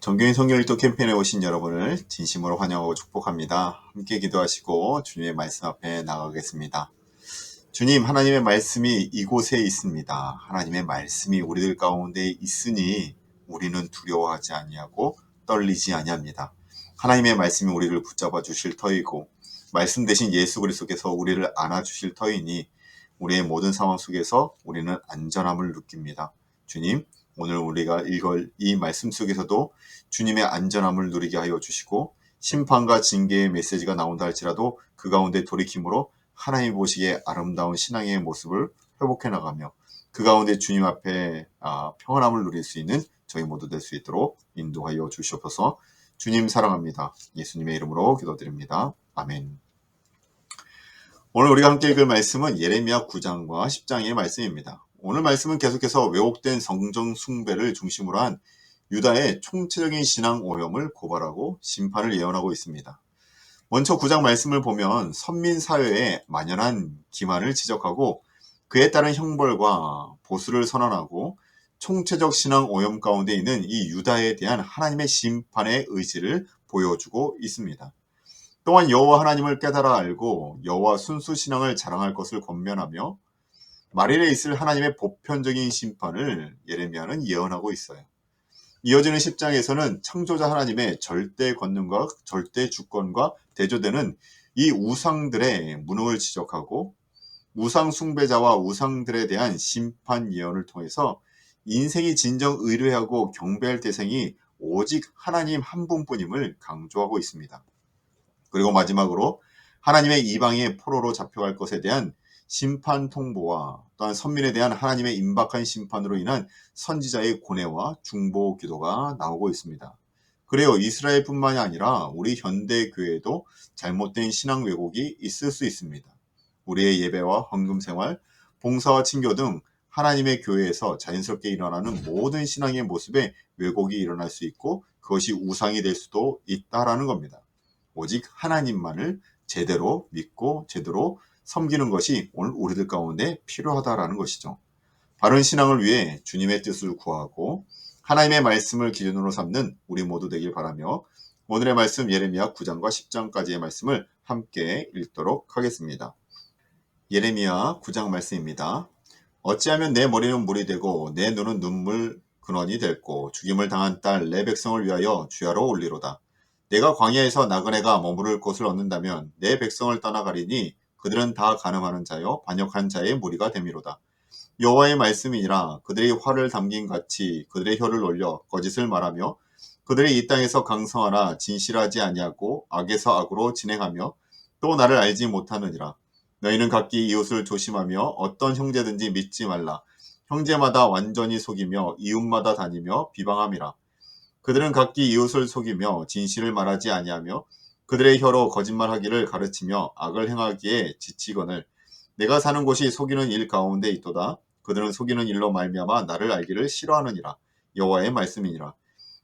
정교인 성경일도 캠페인에 오신 여러분을 진심으로 환영하고 축복합니다. 함께 기도하시고 주님의 말씀 앞에 나가겠습니다. 주님, 하나님의 말씀이 이곳에 있습니다. 하나님의 말씀이 우리들 가운데 있으니 우리는 두려워하지 아니하고 떨리지 아니합니다. 하나님의 말씀이 우리를 붙잡아 주실 터이고 말씀 대신 예수 그리스도께서 우리를 안아 주실 터이니 우리의 모든 상황 속에서 우리는 안전함을 느낍니다. 주님, 오늘 우리가 읽을 이 말씀 속에서도 주님의 안전함을 누리게 하여 주시고 심판과 징계의 메시지가 나온다 할지라도 그 가운데 돌이킴으로 하나님 보시기에 아름다운 신앙의 모습을 회복해 나가며 그 가운데 주님 앞에 평안함을 누릴 수 있는 저희 모두 될 수 있도록 인도하여 주시옵소서. 주님 사랑합니다. 예수님의 이름으로 기도드립니다. 아멘. 오늘 우리가 함께 읽을 말씀은 예레미야 9장과 10장의 말씀입니다. 오늘 말씀은 계속해서 왜곡된 성전 숭배를 중심으로 한 유다의 총체적인 신앙 오염을 고발하고 심판을 예언하고 있습니다. 먼저 9장 말씀을 보면 선민 사회의 만연한 기만을 지적하고 그에 따른 형벌과 보수를 선언하고 총체적 신앙 오염 가운데 있는 이 유다에 대한 하나님의 심판의 의지를 보여주고 있습니다. 또한 여호와 하나님을 깨달아 알고 여호와 순수 신앙을 자랑할 것을 권면하며 말일에 있을 하나님의 보편적인 심판을 예레미야는 예언하고 있어요. 이어지는 10장에서는 창조자 하나님의 절대 권능과 절대 주권과 대조되는 이 우상들의 무능을 지적하고 우상 숭배자와 우상들에 대한 심판 예언을 통해서 인생이 진정 의뢰하고 경배할 대상이 오직 하나님 한 분뿐임을 강조하고 있습니다. 그리고 마지막으로 하나님의 이방의 포로로 잡혀갈 것에 대한 심판 통보와 또한 선민에 대한 하나님의 임박한 심판으로 인한 선지자의 고뇌와 중보 기도가 나오고 있습니다. 그래요, 이스라엘뿐만이 아니라 우리 현대 교회에도 잘못된 신앙 왜곡이 있을 수 있습니다. 우리의 예배와 헌금 생활, 봉사와 친교 등 하나님의 교회에서 자연스럽게 일어나는 모든 신앙의 모습에 왜곡이 일어날 수 있고 그것이 우상이 될 수도 있다라는 겁니다. 오직 하나님만을 제대로 믿고 제대로 섬기는 것이 오늘 우리들 가운데 필요하다라는 것이죠. 바른 신앙을 위해 주님의 뜻을 구하고 하나님의 말씀을 기준으로 삼는 우리 모두 되길 바라며 오늘의 말씀 예레미야 9장과 10장까지의 말씀을 함께 읽도록 하겠습니다. 예레미야 9장 말씀입니다. 어찌하면 내 머리는 물이 되고 내 눈은 눈물 근원이 됐고 죽임을 당한 딸 내 백성을 위하여 주야로 올리로다. 내가 광야에서 나그네가 머무를 곳을 얻는다면 내 백성을 떠나가리니 그들은 다 간음하는 자요 반역한 자의 무리가 됨이로다. 여호와의 말씀이니라. 그들이 화를 담긴 같이 그들의 혀를 올려 거짓을 말하며 그들이 이 땅에서 강성하나 진실하지 아니하고 악에서 악으로 진행하며 또 나를 알지 못하느니라. 너희는 각기 이웃을 조심하며 어떤 형제든지 믿지 말라. 형제마다 완전히 속이며 이웃마다 다니며 비방함이라. 그들은 각기 이웃을 속이며 진실을 말하지 아니하며 그들의 혀로 거짓말하기를 가르치며 악을 행하기에 지치거늘 내가 사는 곳이 속이는 일 가운데 있도다. 그들은 속이는 일로 말미암아 나를 알기를 싫어하느니라. 여호와의 말씀이니라.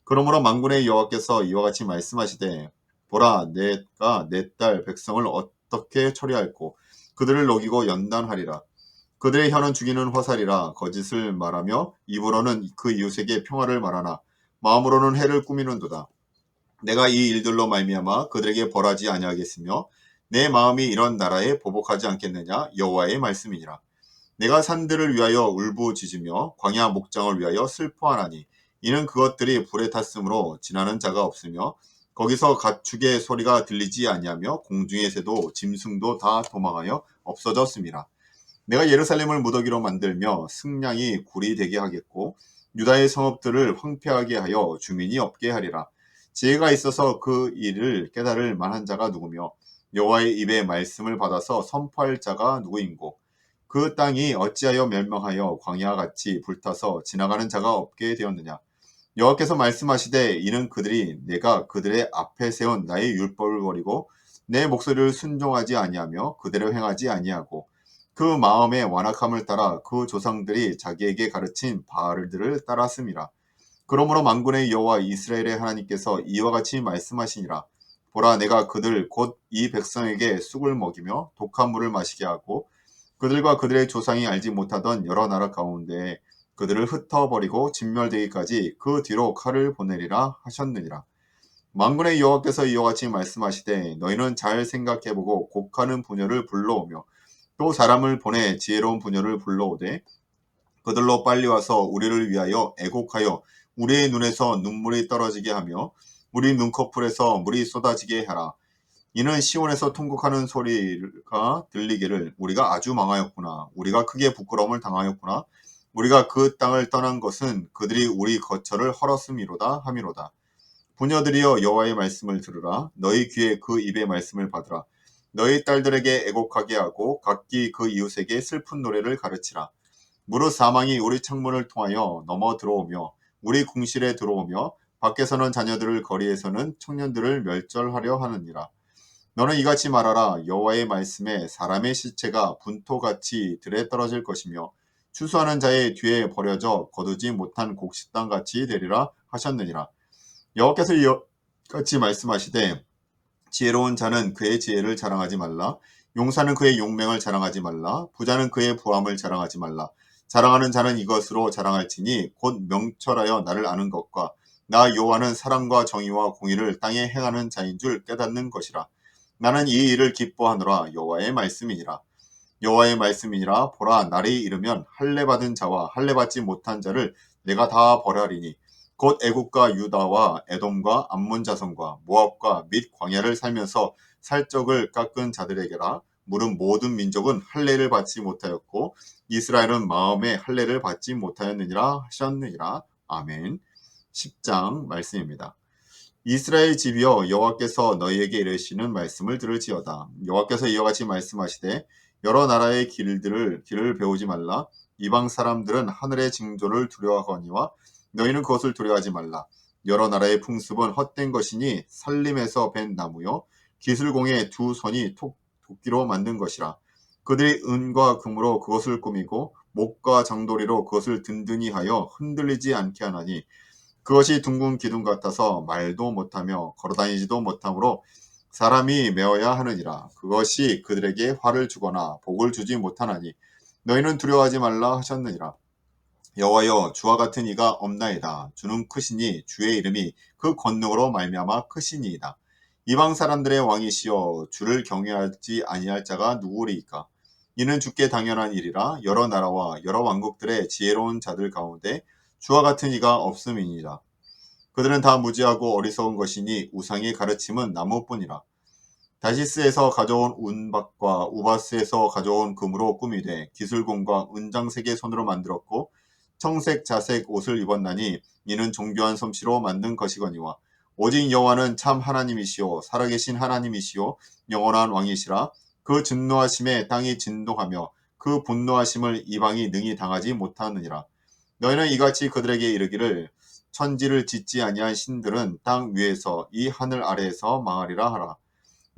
그러므로 만군의 여호와께서 이와 같이 말씀하시되 보라, 내가 내 딸 백성을 어떻게 처리할꼬 그들을 녹이고 연단하리라. 그들의 혀는 죽이는 화살이라. 거짓을 말하며 입으로는 그 이웃에게 평화를 말하나 마음으로는 해를 꾸미는도다. 내가 이 일들로 말미암아 그들에게 벌하지 아니하겠으며 내 마음이 이런 나라에 보복하지 않겠느냐. 여호와의 말씀이니라. 내가 산들을 위하여 울부짖으며 광야 목장을 위하여 슬퍼하나니 이는 그것들이 불에 탔으므로 지나는 자가 없으며 거기서 가축의 소리가 들리지 아니하며 공중의 새도 짐승도 다 도망하여 없어졌습니다. 내가 예루살렘을 무더기로 만들며 승냥이 굴이 되게 하겠고 유다의 성읍들을 황폐하게 하여 주민이 없게 하리라. 지혜가 있어서 그 일을 깨달을 만한 자가 누구며 여호와의 입의 말씀을 받아서 선포할 자가 누구인고 그 땅이 어찌하여 멸망하여 광야같이 불타서 지나가는 자가 없게 되었느냐. 여호와께서 말씀하시되 이는 그들이 내가 그들의 앞에 세운 나의 율법을 버리고 내 목소리를 순종하지 아니하며 그대로 행하지 아니하고 그 마음의 완악함을 따라 그 조상들이 자기에게 가르친 바알들을 따랐음이라. 그러므로 만군의 여호와 이스라엘의 하나님께서 이와 같이 말씀하시니라. 보라, 내가 그들 곧 이 백성에게 쑥을 먹이며 독한 물을 마시게 하고 그들과 그들의 조상이 알지 못하던 여러 나라 가운데 그들을 흩어버리고 진멸되기까지 그 뒤로 칼을 보내리라 하셨느니라. 만군의 여호와께서 이와 같이 말씀하시되 너희는 잘 생각해보고 곡하는 부녀를 불러오며 또 사람을 보내 지혜로운 부녀를 불러오되 그들로 빨리 와서 우리를 위하여 애곡하여 우리의 눈에서 눈물이 떨어지게 하며 우리 눈꺼풀에서 물이 쏟아지게 하라. 이는 시온에서 통곡하는 소리가 들리기를 우리가 아주 망하였구나. 우리가 크게 부끄러움을 당하였구나. 우리가 그 땅을 떠난 것은 그들이 우리 거처를 헐었음이로다 함이로다. 부녀들이여 여호와의 말씀을 들으라. 너희 귀에 그 입의 말씀을 받으라. 너희 딸들에게 애곡하게 하고 각기 그 이웃에게 슬픈 노래를 가르치라. 무릇 사망이 우리 창문을 통하여 넘어 들어오며 우리 궁실에 들어오며 밖에서는 자녀들을 거리에서는 청년들을 멸절하려 하느니라. 너는 이같이 말하라. 여호와의 말씀에 사람의 시체가 분토같이 들에 떨어질 것이며 추수하는 자의 뒤에 버려져 거두지 못한 곡식당같이 되리라 하셨느니라. 여호와께서 이같이 말씀하시되 지혜로운 자는 그의 지혜를 자랑하지 말라. 용사는 그의 용맹을 자랑하지 말라. 부자는 그의 부함을 자랑하지 말라. 자랑하는 자는 이것으로 자랑할지니 곧 명철하여 나를 아는 것과 나 여호와는 사랑과 정의와 공의를 땅에 행하는 자인 줄 깨닫는 것이라. 나는 이 일을 기뻐하노라. 여호와의 말씀이니라. 여호와의 말씀이니라. 보라, 날이 이르면 할례 받은 자와 할례 받지 못한 자를 내가 다 벌하리니 곧 애국과 유다와 에돔과 암몬 자손과 모압과 및 광야를 살면서 살적을 깎은 자들에게라. 물은 모든 민족은 할례를 받지 못하였고 이스라엘은 마음에 할례를 받지 못하였느니라 하셨느니라. 아멘. 10장 말씀입니다. 이스라엘 집이여 여호와께서 너희에게 이르시는 말씀을 들을지어다. 여호와께서 이와 같이 말씀하시되 여러 나라의 길을 배우지 말라. 이방 사람들은 하늘의 징조를 두려워하거니와 너희는 그것을 두려워하지 말라. 여러 나라의 풍습은 헛된 것이니 살림에서 벤 나무요 기술공의 두 손이 도끼로 만든 것이라. 그들이 은과 금으로 그것을 꾸미고 목과 장도리로 그것을 든든히 하여 흔들리지 않게 하나니 그것이 둥근 기둥 같아서 말도 못하며 걸어다니지도 못하므로 사람이 메어야 하느니라. 그것이 그들에게 화를 주거나 복을 주지 못하나니 너희는 두려워하지 말라 하셨느니라. 여호와여, 주와 같은 이가 없나이다. 주는 크시니 주의 이름이 그 권능으로 말미암아 크시니이다. 이방 사람들의 왕이시여, 주를 경외하지 아니할 자가 누구리이까? 이는 주께 당연한 일이라. 여러 나라와 여러 왕국들의 지혜로운 자들 가운데 주와 같은 이가 없음이니라. 그들은 다 무지하고 어리석은 것이니 우상의 가르침은 나무뿐이라. 다시스에서 가져온 운박과 우바스에서 가져온 금으로 꾸미되 기술공과 은장색의 손으로 만들었고 청색 자색 옷을 입었나니 이는 정교한 솜씨로 만든 것이거니와 오직 여호와는 참 하나님이시오 살아계신 하나님이시오 영원한 왕이시라. 그 진노하심에 땅이 진동하며 그 분노하심을 이방이 능히 당하지 못하느니라. 너희는 이같이 그들에게 이르기를 천지를 짓지 아니한 신들은 땅 위에서 이 하늘 아래에서 망하리라 하라.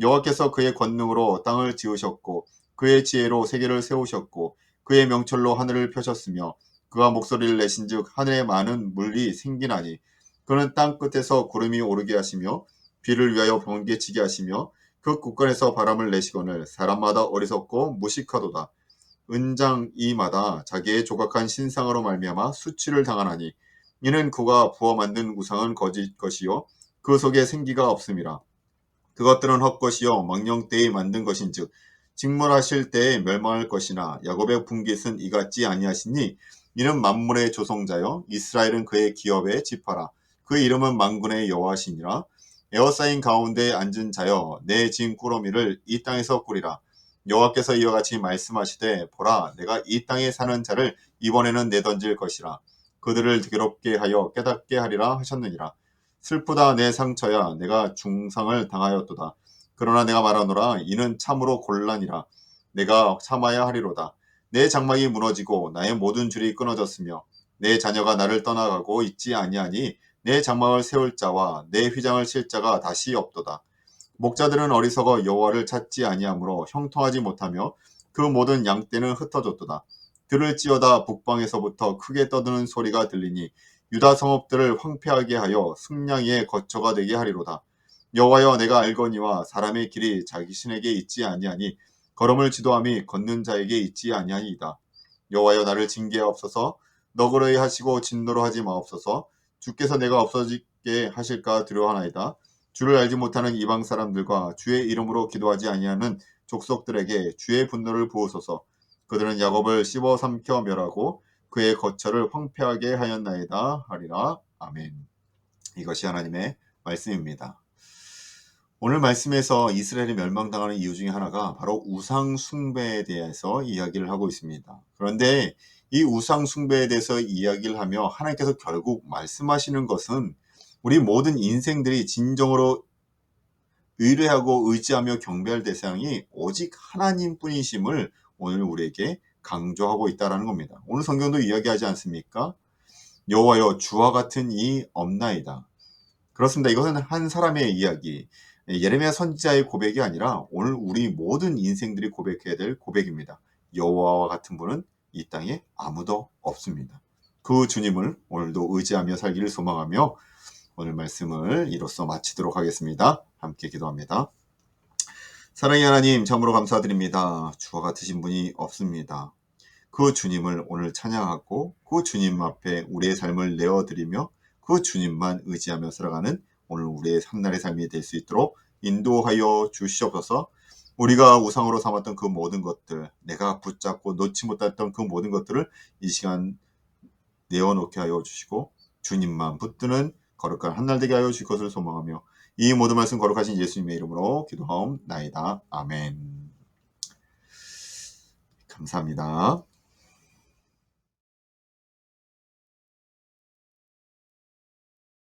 여호와께서 그의 권능으로 땅을 지으셨고 그의 지혜로 세계를 세우셨고 그의 명철로 하늘을 펴셨으며 그가 목소리를 내신즉 하늘에 많은 물이 생기나니 그는 땅 끝에서 구름이 오르게 하시며 비를 위하여 번개치게 하시며 그 국간에서 바람을 내시거늘 사람마다 어리석고 무식하도다. 은장이마다 자기의 조각한 신상으로 말미암아 수치를 당하나니 이는 그가 부어 만든 우상은 거짓 것이요 그 속에 생기가 없음이라. 그것들은 헛것이요 망령 때에 만든 것인즉 직문하실 때에 멸망할 것이나 야곱의 분깃은 이같지 아니하시니 이는 만물의 조성자요 이스라엘은 그의 기업의 지파라. 그 이름은 만군의 여호와시니라. 에어싸인 가운데 앉은 자여 내 지은 꾸러미를 이 땅에서 꾸리라. 여호와께서 이와 같이 말씀하시되 보라 내가 이 땅에 사는 자를 이번에는 내던질 것이라. 그들을 괴롭게 하여 깨닫게 하리라 하셨느니라. 슬프다 내 상처야 내가 중상을 당하였도다. 그러나 내가 말하노라 이는 참으로 곤란이라. 내가 참아야 하리로다. 내 장막이 무너지고 나의 모든 줄이 끊어졌으며 내 자녀가 나를 떠나가고 있지 아니하니 내 장막을 세울 자와 내 휘장을 칠 자가 다시 없도다. 목자들은 어리석어 여호와를 찾지 아니하므로 형통하지 못하며 그 모든 양떼는 흩어졌도다. 들을지어다 북방에서부터 크게 떠드는 소리가 들리니 유다 성읍들을 황폐하게 하여 승냥이의 거처가 되게 하리로다. 여호와여 내가 알거니와 사람의 길이 자기신에게 있지 아니하니 걸음을 지도함이 걷는 자에게 있지 아니하니이다. 여호와여 나를 징계하옵소서. 너그러이 하시고 진노로 하지 마옵소서. 주께서 내가 없어지게 하실까 두려워하나이다. 주를 알지 못하는 이방 사람들과 주의 이름으로 기도하지 아니하는 족속들에게 주의 분노를 부으소서. 그들은 야곱을 씹어 삼켜 멸하고 그의 거처를 황폐하게 하였나이다 하리라. 아멘. 이것이 하나님의 말씀입니다. 오늘 말씀에서 이스라엘이 멸망당하는 이유 중에 하나가 바로 우상 숭배에 대해서 이야기를 하고 있습니다. 그런데 이 우상 숭배에 대해서 이야기를 하며 하나님께서 결국 말씀하시는 것은 우리 모든 인생들이 진정으로 의뢰하고 의지하며 경배할 대상이 오직 하나님뿐이심을 오늘 우리에게 강조하고 있다는 겁니다. 오늘 성경도 이야기하지 않습니까? 여호와여 주와 같은 이 없나이다. 그렇습니다. 이것은 한 사람의 이야기, 예레미야 선지자의 고백이 아니라 오늘 우리 모든 인생들이 고백해야 될 고백입니다. 여호와와 같은 분은 이 땅에 아무도 없습니다. 그 주님을 오늘도 의지하며 살기를 소망하며 오늘 말씀을 이로써 마치도록 하겠습니다. 함께 기도합니다. 사랑의 하나님, 참으로 감사드립니다. 주와 같으신 분이 없습니다. 그 주님을 오늘 찬양하고 그 주님 앞에 우리의 삶을 내어드리며 그 주님만 의지하며 살아가는 오늘 우리의 한날의 삶이 될 수 있도록 인도하여 주시옵소서. 우리가 우상으로 삼았던 그 모든 것들, 내가 붙잡고 놓지 못했던 그 모든 것들을 이 시간 내어놓게 하여 주시고 주님만 붙드는 거룩한 한날 되게 하여 주실 것을 소망하며 이 모든 말씀 거룩하신 예수님의 이름으로 기도하옵나이다. 아멘. 감사합니다.